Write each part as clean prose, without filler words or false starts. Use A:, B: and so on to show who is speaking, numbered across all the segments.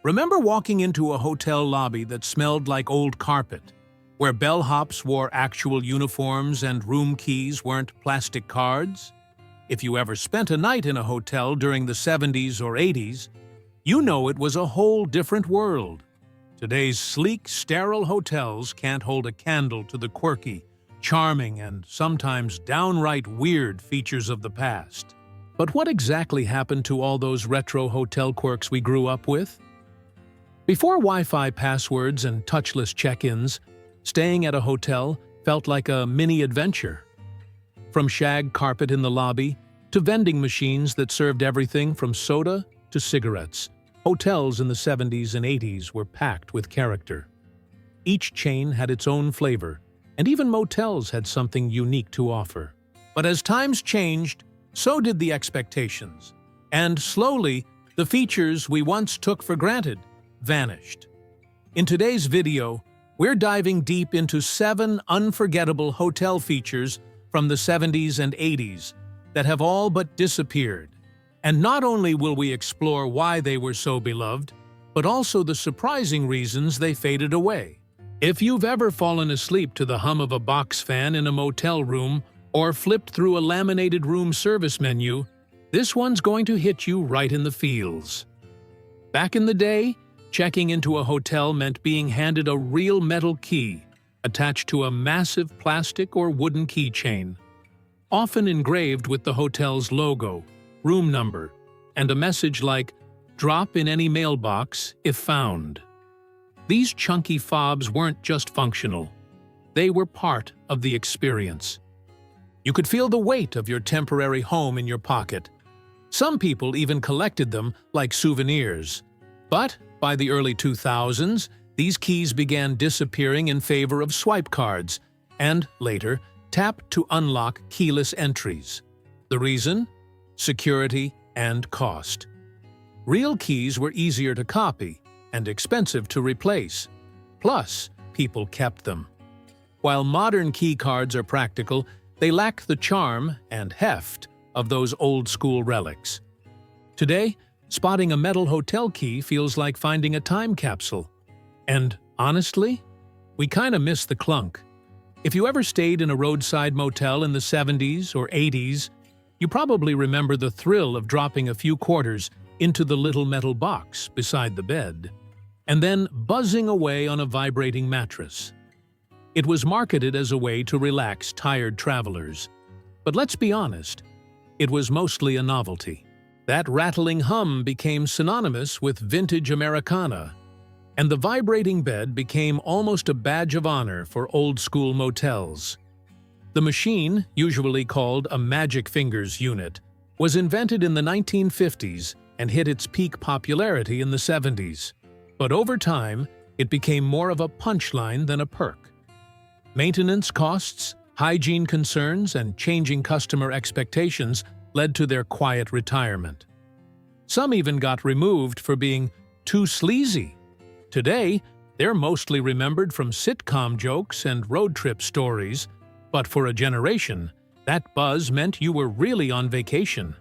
A: Remember walking into a hotel lobby that smelled like old carpet, where bellhops wore actual uniforms and room keys weren't plastic cards? If you ever spent a night in a hotel during the 70s or 80s, you know it was a whole different world. Today's sleek, sterile hotels can't hold a candle to the quirky, charming, and sometimes downright weird features of the past. But what exactly happened to all those retro hotel quirks we grew up with? Before Wi-Fi passwords and touchless check-ins, staying at a hotel felt like a mini-adventure. From shag carpet in the lobby to vending machines that served everything from soda to cigarettes, hotels in the 70s and 80s were packed with character. Each chain had its own flavor, and even motels had something unique to offer. But as times changed, so did the expectations. And slowly, the features we once took for granted vanished. In today's video, we're diving deep into 7 unforgettable hotel features from the 70s and 80s that have all but disappeared. And not only will we explore why they were so beloved, but also the surprising reasons they faded away. If you've ever fallen asleep to the hum of a box fan in a motel room or flipped through a laminated room service menu, this one's going to hit you right in the feels. Back in the day, checking into a hotel meant being handed a real metal key attached to a massive plastic or wooden keychain, often engraved with the hotel's logo, room number, and a message like, "Drop in any mailbox if found." These chunky fobs weren't just functional. They were part of the experience. You could feel the weight of your temporary home in your pocket. Some people even collected them like souvenirs. But by the early 2000s, these keys began disappearing in favor of swipe cards and, later, tap to unlock keyless entries. The reason? Security and cost. Real keys were easier to copy and expensive to replace. Plus, people kept them. While modern key cards are practical, they lack the charm and heft of those old-school relics. Today, spotting a metal hotel key feels like finding a time capsule. And honestly, we kinda miss the clunk. If you ever stayed in a roadside motel in the 70s or 80s, you probably remember the thrill of dropping a few quarters into the little metal box beside the bed, and then buzzing away on a vibrating mattress. It was marketed as a way to relax tired travelers. But let's be honest, it was mostly a novelty. That rattling hum became synonymous with vintage Americana, and the vibrating bed became almost a badge of honor for old-school motels. The machine, usually called a magic fingers unit, was invented in the 1950s and hit its peak popularity in the 70s. But over time, it became more of a punchline than a perk. Maintenance costs, hygiene concerns, and changing customer expectations led to their quiet retirement. Some even got removed for being too sleazy. Today, they're mostly remembered from sitcom jokes and road trip stories, but for a generation, that buzz meant you were really on vacation.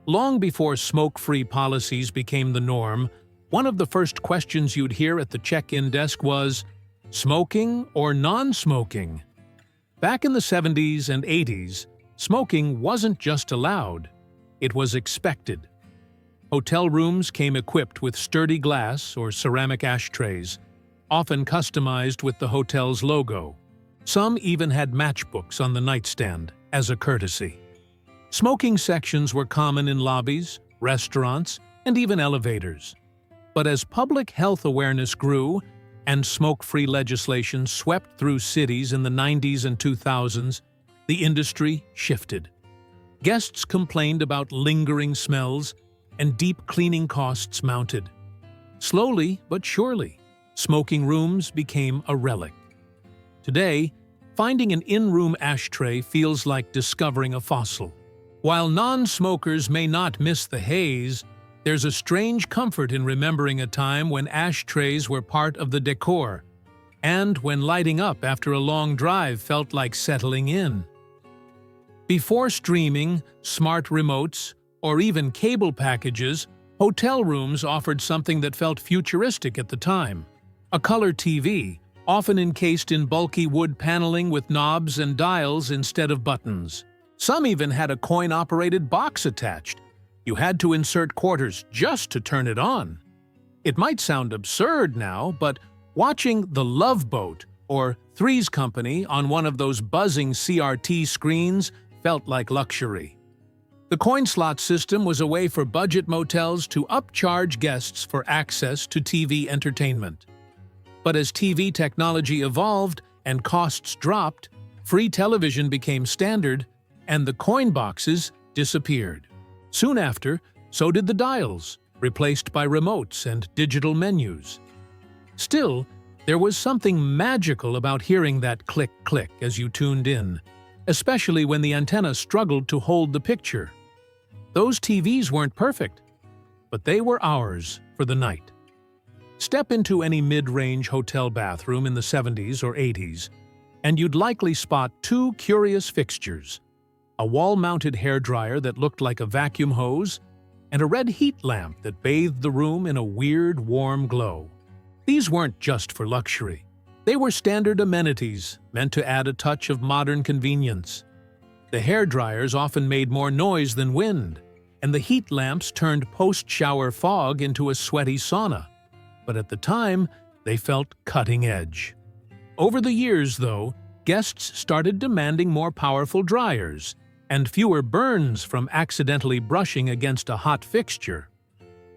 A: Long before smoke-free policies became the norm, one of the first questions you'd hear at the check-in desk was, "Smoking or non-smoking?" Back in the 70s and 80s, smoking wasn't just allowed, it was expected. Hotel rooms came equipped with sturdy glass or ceramic ashtrays, often customized with the hotel's logo. Some even had matchbooks on the nightstand as a courtesy. Smoking sections were common in lobbies, restaurants, and even elevators. But as public health awareness grew and smoke-free legislation swept through cities in the 90s and 2000s, the industry shifted. Guests complained about lingering smells, and deep cleaning costs mounted. Slowly but surely, smoking rooms became a relic. Today, finding an in-room ashtray feels like discovering a fossil. While non-smokers may not miss the haze, there's a strange comfort in remembering a time when ashtrays were part of the decor, and when lighting up after a long drive felt like settling in. Before streaming, smart remotes, or even cable packages, Hotel rooms offered something that felt futuristic at the time. A color TV, often encased in bulky wood paneling with knobs and dials instead of buttons. Some even had a coin-operated box attached. You had to insert quarters just to turn it on. It might sound absurd now, but watching The Love Boat or Three's Company on one of those buzzing CRT screens felt like luxury. The coin slot system was a way for budget motels to upcharge guests for access to TV entertainment. But as TV technology evolved and costs dropped, free television became standard and the coin boxes disappeared. Soon after, so did the dials, replaced by remotes and digital menus. Still, there was something magical about hearing that click-click as you tuned in, especially when the antenna struggled to hold the picture. Those TVs weren't perfect, but they were ours for the night. Step into any mid-range hotel bathroom in the 70s or 80s, and you'd likely spot two curious fixtures: a wall-mounted hairdryer that looked like a vacuum hose, and a red heat lamp that bathed the room in a weird, warm glow. These weren't just for luxury. They were standard amenities meant to add a touch of modern convenience. The hairdryers often made more noise than wind, and the heat lamps turned post-shower fog into a sweaty sauna. But at the time, they felt cutting edge. Over the years, though, guests started demanding more powerful dryers and fewer burns from accidentally brushing against a hot fixture.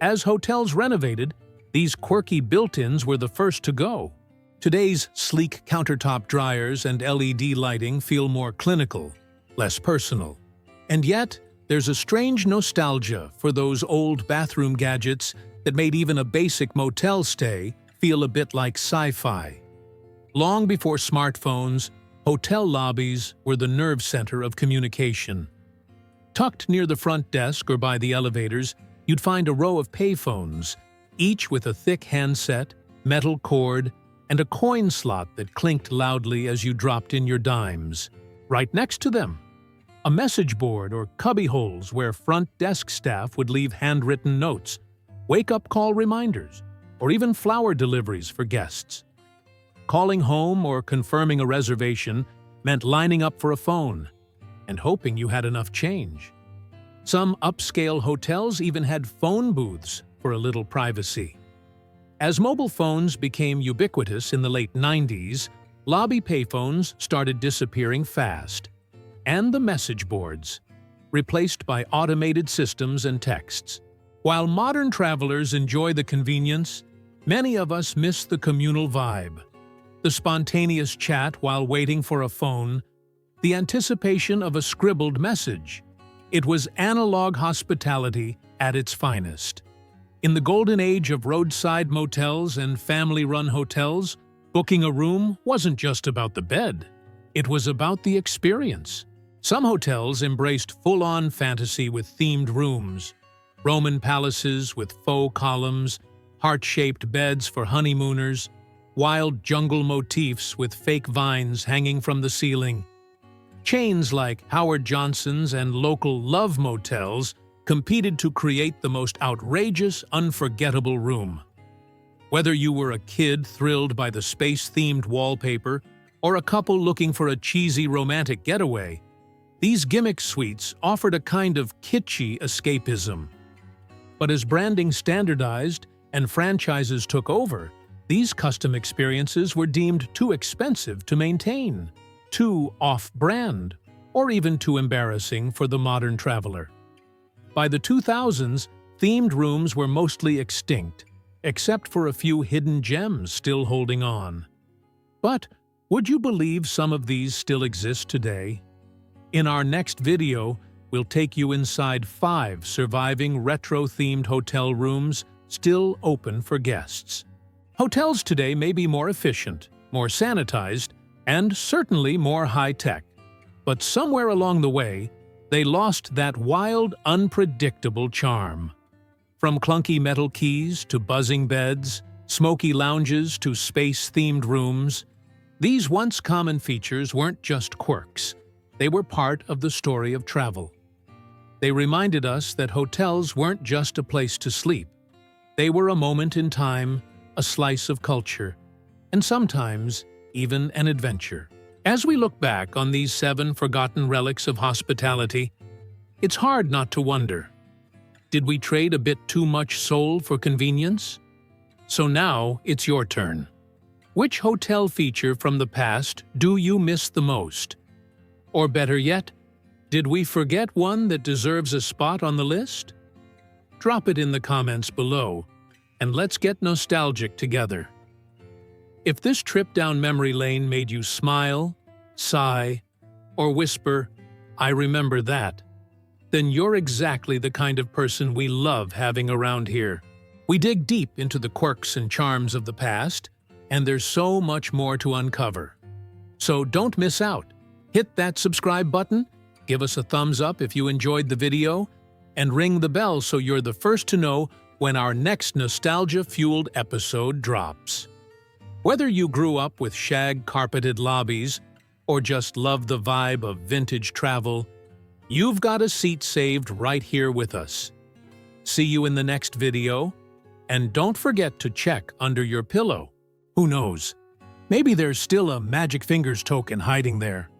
A: As hotels renovated, these quirky built-ins were the first to go. Today's sleek countertop dryers and LED lighting feel more clinical, less personal. And yet, there's a strange nostalgia for those old bathroom gadgets that made even a basic motel stay feel a bit like sci-fi. Long before smartphones, hotel lobbies were the nerve center of communication. Tucked near the front desk or by the elevators, you'd find a row of payphones, each with a thick handset, metal cord, and a coin slot that clinked loudly as you dropped in your dimes. Right next to them, a message board or cubbyholes where front desk staff would leave handwritten notes, wake-up call reminders, or even flower deliveries for guests. Calling home or confirming a reservation meant lining up for a phone and hoping you had enough change. Some upscale hotels even had phone booths for a little privacy. As mobile phones became ubiquitous in the late 90s, lobby payphones started disappearing fast, and the message boards, replaced by automated systems and texts. While modern travelers enjoy the convenience, many of us miss the communal vibe. The spontaneous chat while waiting for a phone, the anticipation of a scribbled message. It was analog hospitality at its finest. In the golden age of roadside motels and family-run hotels, booking a room wasn't just about the bed. It was about the experience. Some hotels embraced full-on fantasy with themed rooms, Roman palaces with faux columns, heart-shaped beds for honeymooners, wild jungle motifs with fake vines hanging from the ceiling. Chains like Howard Johnson's and local Love Motels competed to create the most outrageous, unforgettable room. Whether you were a kid thrilled by the space-themed wallpaper or a couple looking for a cheesy romantic getaway, these Gimmick suites offered a kind of kitschy escapism. But as branding standardized and franchises took over, these custom experiences were deemed too expensive to maintain, too off-brand, or even too embarrassing for the modern traveler. By the 2000s, themed rooms were mostly extinct, except for a few hidden gems still holding on. But would you believe some of these still exist today? In our next video, we'll take you inside 5 surviving retro-themed hotel rooms still open for guests. Hotels today may be more efficient, more sanitized, and certainly more high-tech. But somewhere along the way, they lost that wild, unpredictable charm. From clunky metal keys to buzzing beds, smoky lounges to space-themed rooms, these once common features weren't just quirks. They were part of the story of travel. They reminded us that hotels weren't just a place to sleep. They were a moment in time, a slice of culture, and sometimes even an adventure. As we look back on these 7 forgotten relics of hospitality, it's hard not to wonder, did we trade a bit too much soul for convenience? So now it's your turn. Which hotel feature from the past do you miss the most? Or better yet, did we forget one that deserves a spot on the list? Drop it in the comments below, and let's get nostalgic together. If this trip down memory lane made you smile, sigh, or whisper, "I remember that," then you're exactly the kind of person we love having around here. We dig deep into the quirks and charms of the past, and there's so much more to uncover. So don't miss out. Hit that subscribe button, give us a thumbs up if you enjoyed the video, and ring the bell so you're the first to know when our next nostalgia-fueled episode drops. Whether you grew up with shag-carpeted lobbies or just love the vibe of vintage travel, you've got a seat saved right here with us. See you in the next video, and don't forget to check under your pillow. Who knows? Maybe there's still a Magic Fingers token hiding there.